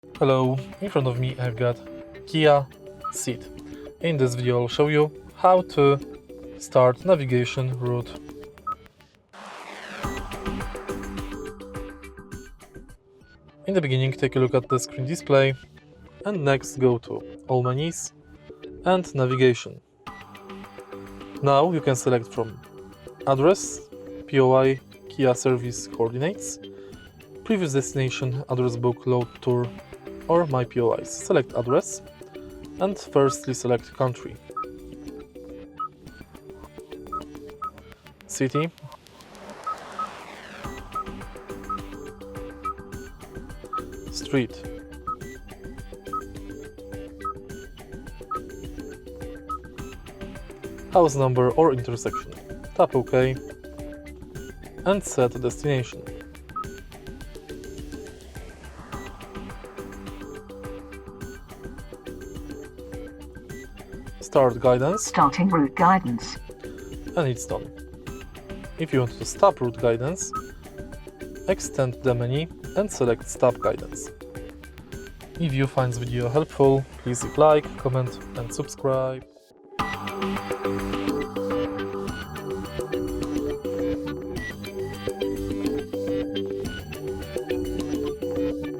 Hello, in front of me I've got Kia Ceed. In this video I'll show you how to start navigation route. In the beginning take a look at the screen display and next go to All Menus and Navigation. Now you can select from Address, POI, Kia Service Coordinates, Previous Destination, Address Book, Load Tour or My POIs. Select Address and firstly select Country, City, Street, house number or intersection. Tap OK and set destination. Start guidance. Starting route guidance. And it's done. If you want to stop route guidance, extend the menu and select Stop Guidance. If you find this video helpful, please leave like, comment and subscribe.